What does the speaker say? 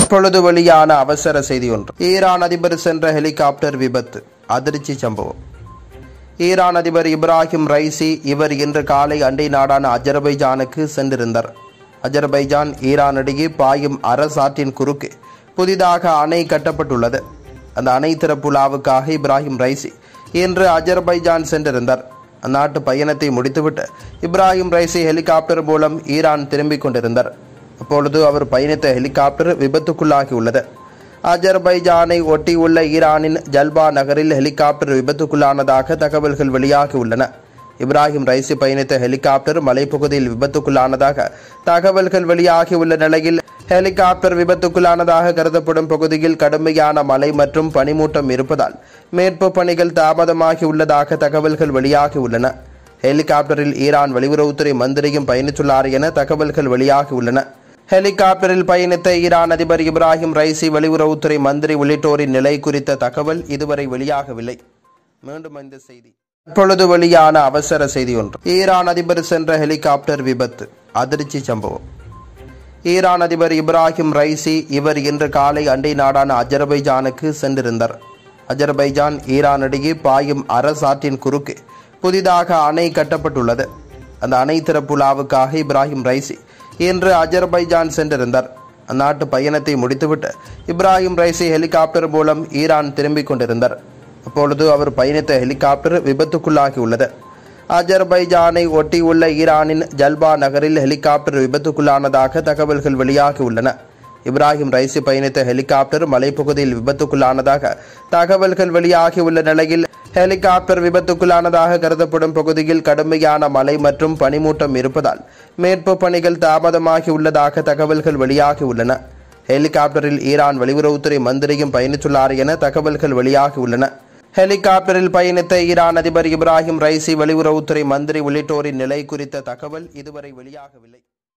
தற்பொழுது வெளியான அவசர செய்தி ஒன்று. ஈரான் அதிபர் சென்ற ஹெலிகாப்டர் விபத்து, அதிர்ச்சி சம்பவம். ஈரான் அதிபர் இப்ராஹிம் ரைசி இவர் இன்று காலை அண்டை நாடான அஜர்பைஜானுக்கு சென்றிருந்தார். அஜர்பைஜான் ஈரான் இடையே பாயும் அரசாற்றின் குறுக்கே புதிதாக அணை கட்டப்பட்டுள்ளது. அந்த அணை திறப்பு விழாவுக்காக இப்ராஹிம் ரைசி இன்று அஜர்பைஜான் சென்றிருந்தார். அந்நாட்டு பயணத்தை முடித்துவிட்டு இப்ராஹிம் ரைசி ஹெலிகாப்டர் மூலம் ஈரான் திரும்பிக் கொண்டிருந்தார். அப்பொழுது அவர் பயணித்த ஹெலிகாப்டர் விபத்துக்குள்ளாகியுள்ளது. அஜர்பைஜானை ஒட்டியுள்ள ஈரானின் ஜல்பா நகரில் ஹெலிகாப்டர் விபத்துக்குள்ளானதாக தகவல்கள் வெளியாகியுள்ளன. இப்ராஹிம் ரைசி பயணித்த ஹெலிகாப்டர் மலைப்பகுதியில் விபத்துக்குள்ளானதாக தகவல்கள் வெளியாகியுள்ள நிலையில் ஹெலிகாப்டர் விபத்துக்குள்ளானதாக கருதப்படும் பகுதியில் கடுமையான மழை மற்றும் பனிமூட்டம் இருப்பதால் மீட்பு பணிகள் தாமதமாகியுள்ளதாக தகவல்கள் வெளியாகியுள்ளன. ஹெலிகாப்டரில் ஈரான் வெளியுறவுத்துறை மந்திரியும் பயணித்துள்ளார் என தகவல்கள் வெளியாகியுள்ளன. ஹெலிகாப்டரில் பயணித்த ஈரான் அதிபர் இப்ராஹிம் ரைசி, வெளியுறவுத்துறை மந்திரி உள்ளிட்டோரின் நிலை குறித்த தகவல் இதுவரை வெளியாகவில்லை. மீண்டும் இந்த செய்தி. தற்பொழுது வெளியான அவசர செய்தி ஒன்று. ஈரான் அதிபர் சென்ற ஹெலிகாப்டர் விபத்து, அதிர்ச்சி சம்பவம். ஈரான் அதிபர் இப்ராஹிம் ரைசி இவர் இன்று காலை அண்டை நாடான அஜர்பைஜானுக்கு சென்றிருந்தார். அஜர்பைஜான் ஈரான் இடையே பாயும் அரசாற்றின் குறுக்கே புதிதாக அணை கட்டப்பட்டுள்ளது. அந்த அணை திறப்பு விழாவுக்காக இப்ராஹிம் ரைசி இன்று அஜர்பைஜான் சென்றிருந்தார். அந்நாட்டு பயணத்தை முடித்துவிட்டு இப்ராஹிம் ரைசி ஹெலிகாப்டர் மூலம் ஈரான் திரும்பிக் கொண்டிருந்தார். அப்பொழுது அவர் பயணித்த ஹெலிகாப்டர் விபத்துக்குள்ளாகியுள்ளது. அஜர்பைஜானை ஒட்டியுள்ள ஈரானின் ஜல்பா நகரில் ஹெலிகாப்டர் விபத்துக்குள்ளானதாக தகவல்கள் வெளியாகியுள்ளன. இப்ராஹிம் ரைசி பயணித்த ஹெலிகாப்டர் மலைப்பகுதியில் விபத்துக்குள்ளானதாக தகவல்கள் வெளியாகியுள்ள நிலையில் ஹெலிகாப்டர் விபத்துக்குள்ளானதாக கருதப்படும் பகுதியில் கடுமையான மழை மற்றும் பனிமூட்டம் இருப்பதால் மீட்பு பணிகள் தாமதமாகியுள்ளதாக தகவல்கள் வெளியாகியுள்ளன. ஹெலிகாப்டரில் ஈரான் வெளியுறவுத்துறை மந்திரியும் பயணித்துள்ளார் என தகவல்கள் வெளியாகியுள்ளன. ஹெலிகாப்டரில் பயணித்த ஈரான் அதிபர் இப்ராஹிம் ரைசி, வெளியுறவுத்துறை மந்திரி உள்ளிட்டோரின் நிலை குறித்த தகவல் இதுவரை வெளியாகவில்லை.